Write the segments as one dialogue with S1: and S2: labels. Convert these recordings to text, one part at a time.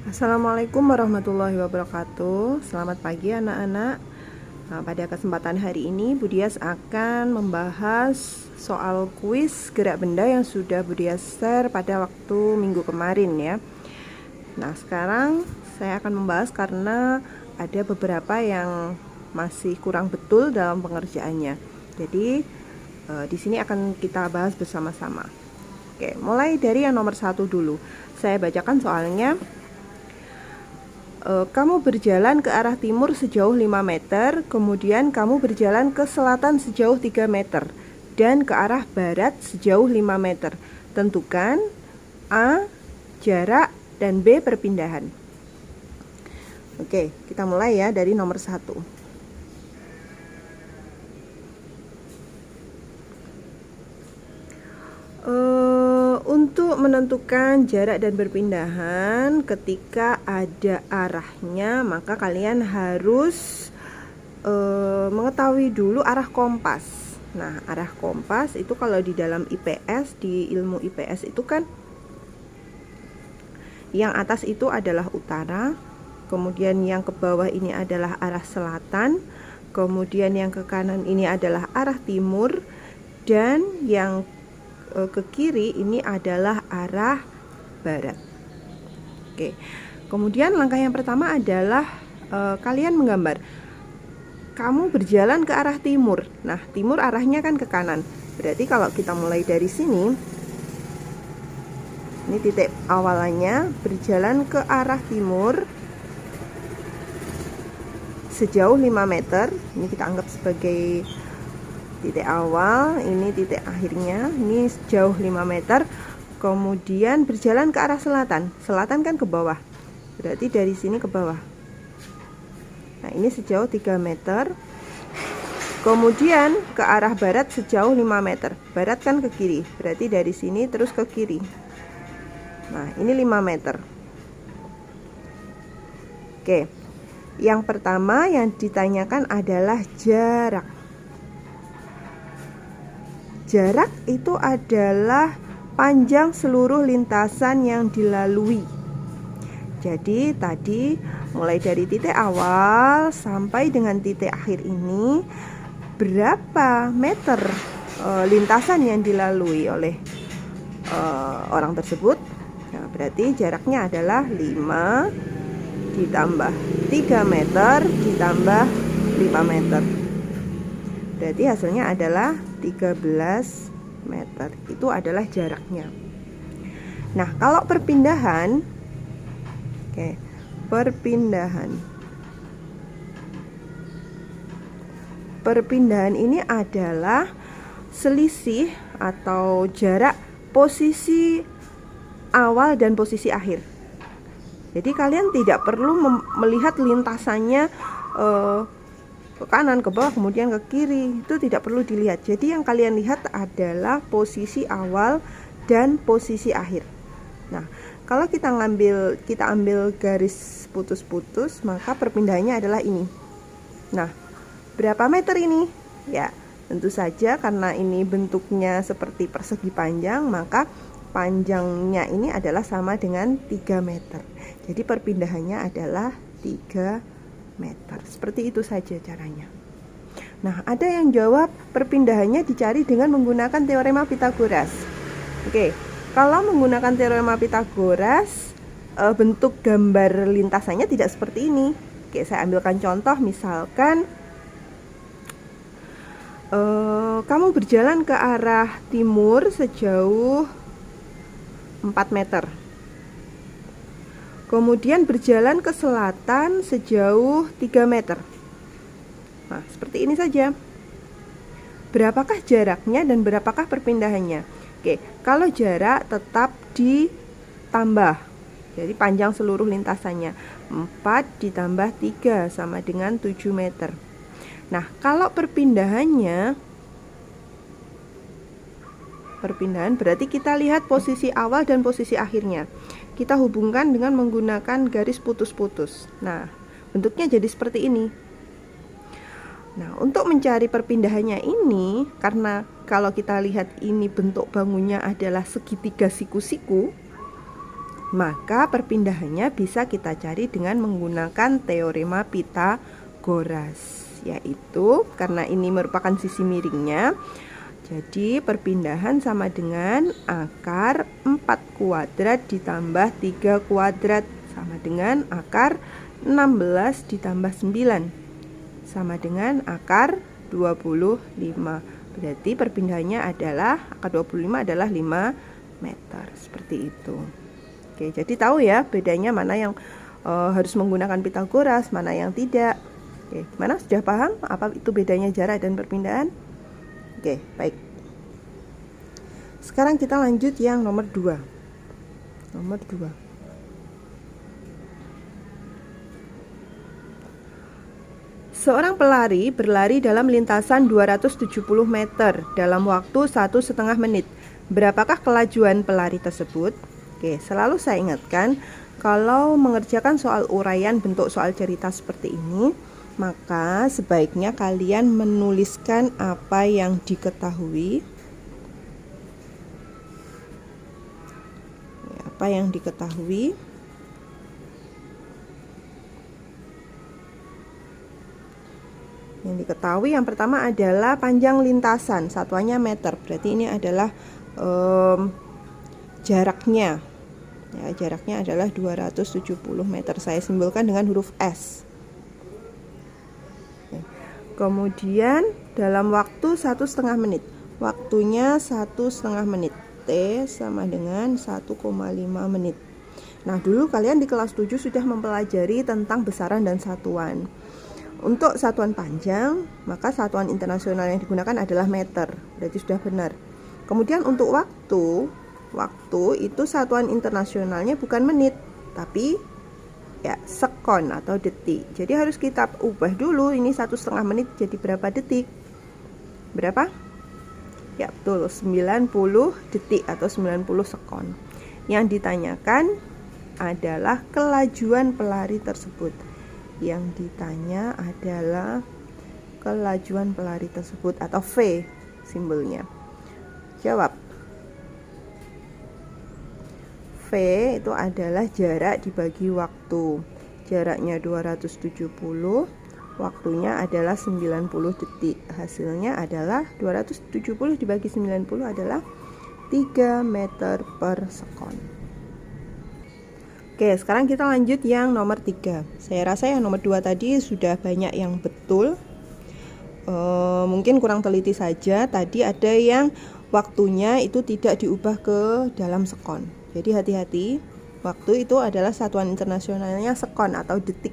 S1: Assalamualaikum warahmatullahi wabarakatuh. Selamat pagi anak-anak. Pada kesempatan hari ini Budias akan membahas soal kuis gerak benda yang sudah Budias share pada waktu minggu kemarin ya. Nah, sekarang saya akan membahas karena ada beberapa yang masih kurang betul dalam pengerjaannya. Jadi di sini akan kita bahas bersama-sama. Oke, mulai dari yang nomor 1 dulu. Saya bacakan soalnya. Kamu berjalan ke arah timur sejauh 5 meter, kemudian kamu berjalan ke selatan sejauh 3 meter, dan ke arah barat sejauh 5 meter. Tentukan A, jarak, dan B, perpindahan. Oke, kita mulai ya dari nomor 1. Untuk menentukan jarak dan perpindahan ketika ada arahnya, maka kalian harus mengetahui dulu arah kompas. Nah, arah kompas itu kalau di dalam IPS, di ilmu IPS itu kan yang atas itu adalah utara, kemudian yang ke bawah ini adalah arah selatan, kemudian yang ke kanan ini adalah arah timur, dan yang ke kiri ini adalah arah barat. Oke. Kemudian langkah yang pertama adalah kalian menggambar. Kamu berjalan ke arah timur. Nah, timur arahnya kan ke kanan. Berarti kalau kita mulai dari sini, ini titik awalannya, berjalan ke arah timur sejauh 5 meter. Ini kita anggap sebagai titik awal, ini titik akhirnya, ini jauh 5 meter. Kemudian berjalan ke arah selatan. Selatan kan ke bawah, berarti dari sini ke bawah. Nah, ini sejauh 3 meter. Kemudian ke arah barat sejauh 5 meter. Barat kan ke kiri, berarti dari sini terus ke kiri. Nah, ini 5 meter. Oke, yang pertama yang ditanyakan adalah jarak. Jarak itu adalah panjang seluruh lintasan yang dilalui. Jadi tadi mulai dari titik awal sampai dengan titik akhir ini, berapa meter lintasan yang dilalui oleh orang tersebut? Nah, berarti jaraknya adalah 5 ditambah 3 meter ditambah 5 meter. Berarti hasilnya adalah 13 meter. Itu adalah jaraknya. Nah, kalau perpindahan, oke, perpindahan. Perpindahan ini adalah selisih atau jarak posisi awal dan posisi akhir. Jadi kalian tidak perlu melihat lintasannya ke kanan, ke bawah, kemudian ke kiri. Itu tidak perlu dilihat. Jadi yang kalian lihat adalah posisi awal dan posisi akhir. Nah, kalau kita ambil garis putus-putus, maka perpindahannya adalah ini. Nah, berapa meter ini? Ya, tentu saja karena ini bentuknya seperti persegi panjang, maka panjangnya ini adalah sama dengan 3 meter. Jadi perpindahannya adalah 3 meter. Seperti itu saja caranya. Nah, ada yang jawab perpindahannya dicari dengan menggunakan teorema Pythagoras. Oke, kalau menggunakan teorema Pythagoras, bentuk gambar lintasannya tidak seperti ini. Oke, saya ambilkan contoh, misalkan kamu berjalan ke arah timur sejauh 4 meter. Kemudian berjalan ke selatan sejauh 3 meter. Nah, seperti ini saja. Berapakah jaraknya dan berapakah perpindahannya? Oke, kalau jarak tetap ditambah. Jadi panjang seluruh lintasannya 4 ditambah 3 sama dengan 7 meter. Nah, kalau perpindahan berarti kita lihat posisi awal dan posisi akhirnya. Kita hubungkan dengan menggunakan garis putus-putus. Nah, bentuknya jadi seperti ini. Nah, untuk mencari perpindahannya ini, karena kalau kita lihat ini bentuk bangunnya adalah segitiga siku-siku, Maka perpindahannya bisa kita cari dengan menggunakan teorema Pythagoras, yaitu karena ini merupakan sisi miringnya, jadi perpindahan sama dengan akar 4 kuadrat ditambah 3 kuadrat sama dengan akar 16 ditambah 9 sama dengan akar 25. Berarti perpindahannya adalah akar 25 adalah 5 meter, seperti itu. Oke, jadi tahu ya bedanya mana yang harus menggunakan Pythagoras, mana yang tidak. Oke, gimana? Sudah paham apa itu bedanya jarak dan perpindahan? Oke, baik. Sekarang kita lanjut yang nomor 2. Nomor 2. Seorang pelari berlari dalam lintasan 270 meter dalam waktu 1,5 menit. Berapakah kelajuan pelari tersebut? Oke, selalu saya ingatkan, kalau mengerjakan soal uraian bentuk soal cerita seperti ini, maka sebaiknya kalian menuliskan apa yang diketahui. Apa yang diketahui. Yang diketahui yang pertama adalah panjang lintasan, satuannya meter. Berarti ini adalah jaraknya. Ya, jaraknya adalah 270 meter. Saya simbolkan dengan huruf S. Kemudian dalam waktu 1,5 menit. Waktunya 1,5 menit. T sama dengan 1,5 menit. Nah, dulu kalian di kelas 7 sudah mempelajari tentang besaran dan satuan. Untuk satuan panjang, maka satuan internasional yang digunakan adalah meter. Berarti sudah benar. Kemudian untuk waktu itu satuan internasionalnya bukan menit, tapi ya sekon atau detik. Jadi harus kita ubah dulu, ini 1,5 menit jadi berapa detik? Berapa? Ya betul, 90 detik atau 90 sekon. Yang ditanyakan adalah kelajuan pelari tersebut. Yang ditanya adalah kelajuan pelari tersebut atau V simbolnya. Jawab. V itu adalah jarak dibagi waktu. Jaraknya 270, waktunya adalah 90 detik. Hasilnya adalah 270 dibagi 90 adalah 3 meter per sekon. Oke, sekarang kita lanjut yang nomor 3. Saya rasa yang nomor 2 tadi sudah banyak yang betul. Mungkin kurang teliti saja. Tadi ada yang waktunya itu tidak diubah ke dalam sekon. Jadi hati-hati. Waktu itu adalah satuan internasionalnya sekon atau detik.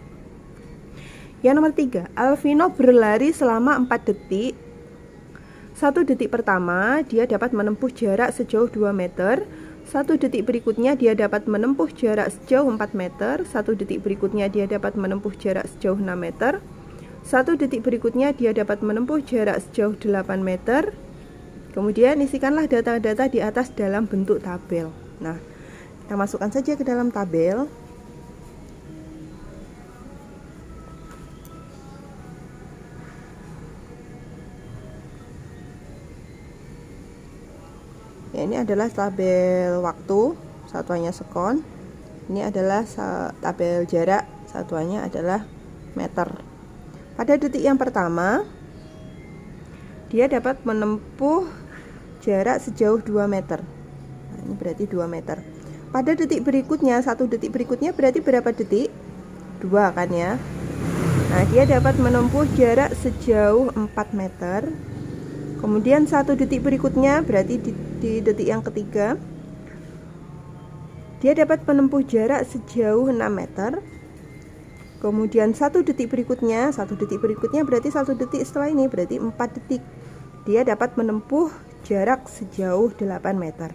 S1: Yang nomor 3, Alvino berlari selama 4 detik. 1 detik pertama dia dapat menempuh jarak sejauh 2 meter. 1 detik berikutnya dia dapat menempuh jarak sejauh 4 meter. 1 detik berikutnya dia dapat menempuh jarak sejauh 6 meter. 1 detik berikutnya dia dapat menempuh jarak sejauh 8 meter. Kemudian isikanlah data-data di atas dalam bentuk tabel. Nah, kita masukkan saja ke dalam tabel. Ya, ini adalah tabel waktu, satuannya sekon. Ini adalah tabel jarak, satuannya adalah meter. Pada detik yang pertama, dia dapat menempuh jarak sejauh 2 meter. Nah, ini berarti 2 meter. Pada detik berikutnya, 1 detik berikutnya berarti berapa detik? 2 kan ya. Nah, dia dapat menempuh jarak sejauh 4 meter. Kemudian 1 detik berikutnya berarti di detik yang ketiga dia dapat menempuh jarak sejauh 6 meter. Kemudian 1 detik berikutnya berarti 1 detik setelah ini berarti 4 detik. Dia dapat menempuh jarak sejauh 8 meter.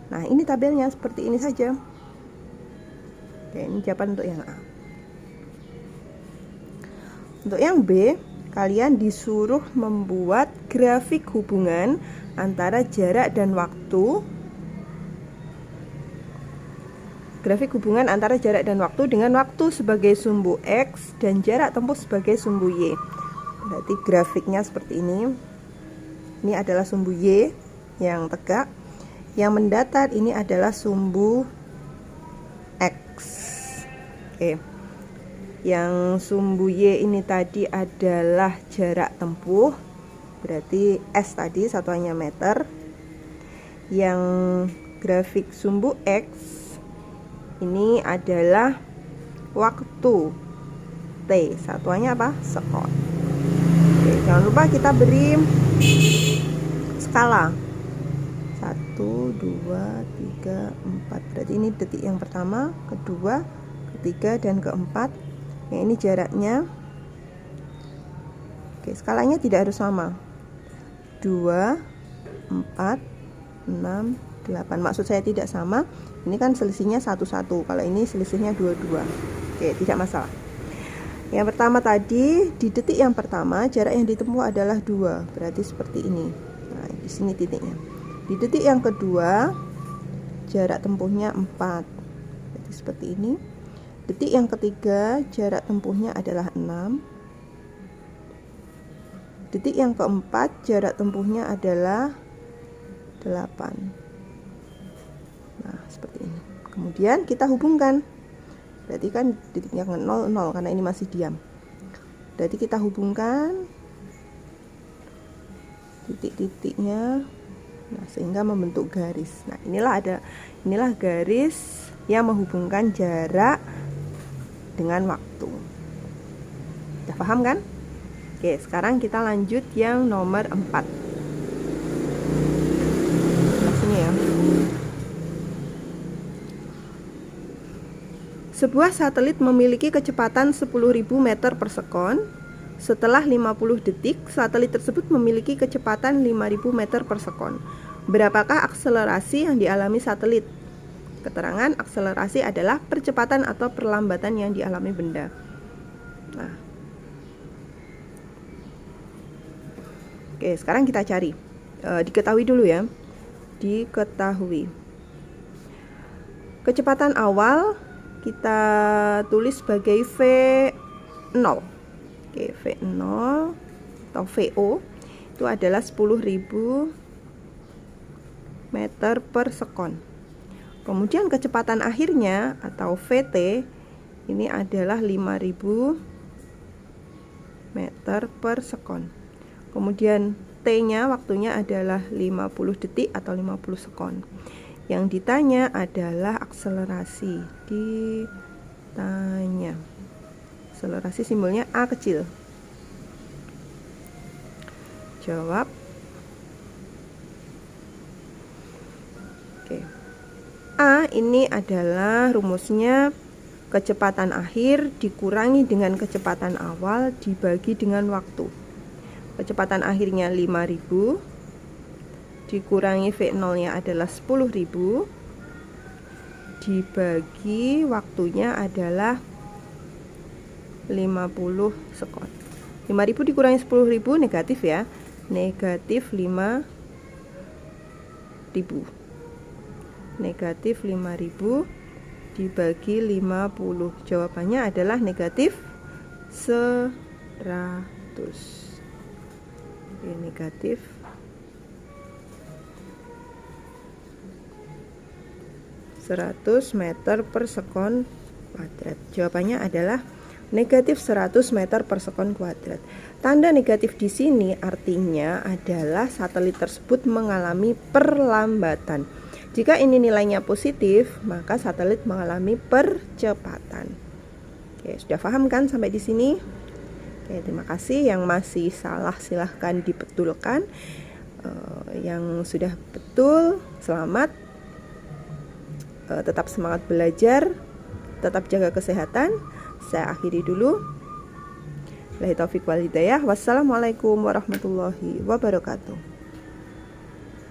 S1: Nah, ini tabelnya seperti ini saja. Oke, ini jawaban untuk yang A. Untuk yang B, kalian disuruh membuat grafik hubungan antara jarak dan waktu. Grafik hubungan antara jarak dan waktu dengan waktu sebagai sumbu X dan jarak tempuh sebagai sumbu Y. Berarti grafiknya seperti ini. Ini adalah sumbu Y yang tegak. Yang mendatar ini adalah sumbu Oke. Yang sumbu Y ini tadi adalah jarak tempuh, berarti S tadi satuannya meter. Yang grafik sumbu X ini adalah waktu, T satuannya apa? Sekon. Oke, jangan lupa kita beri skala 1, 2, 3, 4. Berarti ini detik yang pertama, kedua, ketiga, dan keempat. Yang ini jaraknya. Oke, skalanya tidak harus sama. 2, 4, 6, 8. Maksud saya tidak sama. Ini kan selisihnya 1-1. Kalau ini selisihnya 2-2. Oke, tidak masalah. Yang pertama tadi, di detik yang pertama jarak yang ditempuh adalah 2. Berarti seperti ini. Nah, di sini titiknya. Di detik yang kedua jarak tempuhnya 4. Berarti seperti ini. Detik yang ketiga jarak tempuhnya adalah 6. Detik yang keempat jarak tempuhnya adalah 8. Nah, seperti ini. Kemudian kita hubungkan. Berarti kan detiknya 0, 0 karena ini masih diam. Berarti kita hubungkan titik-titiknya. Nah, sehingga membentuk garis. Nah, inilah garis yang menghubungkan jarak dengan waktu. Sudah paham kan? Oke, sekarang kita lanjut yang nomor 4. Sini ya. Sebuah satelit memiliki kecepatan 10.000 meter per sekon. Setelah 50 detik, satelit tersebut memiliki kecepatan 5.000 meter per sekon. Berapakah akselerasi yang dialami satelit? Keterangan akselerasi adalah percepatan atau perlambatan yang dialami benda. Nah. Oke, sekarang kita cari. Diketahui dulu ya. Diketahui. Kecepatan awal kita tulis sebagai V0. Oke, V0 atau VO itu adalah 10.000 meter per sekon. Kemudian kecepatan akhirnya atau VT ini adalah 5.000 meter per sekon. Kemudian T-nya waktunya adalah 50 detik atau 50 sekon. Yang ditanya adalah akselerasi. Ditanya. Akselerasi simbolnya A kecil. Jawab. Oke. A ini adalah rumusnya kecepatan akhir dikurangi dengan kecepatan awal dibagi dengan waktu. Kecepatan akhirnya 5.000 dikurangi V0-nya adalah 10.000 dibagi waktunya adalah 50 sekon. 5.000 dikurangi 10.000 negatif ya. Negatif 5.000. Negatif 5.000 dibagi 50. Jawabannya adalah negatif 100. Oke, negatif 100 meter per sekon kuadrat. Jawabannya adalah negatif 100 meter per sekon kuadrat. Tanda negatif di sini artinya adalah satelit tersebut mengalami perlambatan. Jika ini nilainya positif, maka satelit mengalami percepatan. Oke, sudah paham kan sampai di sini? Oke, terima kasih. Yang masih salah silahkan dibetulkan. Yang sudah betul, selamat. Tetap semangat belajar, tetap jaga kesehatan. Saya akhiri dulu. Wabillahi taufiq wal hidayah. Wassalamualaikum warahmatullahi wabarakatuh.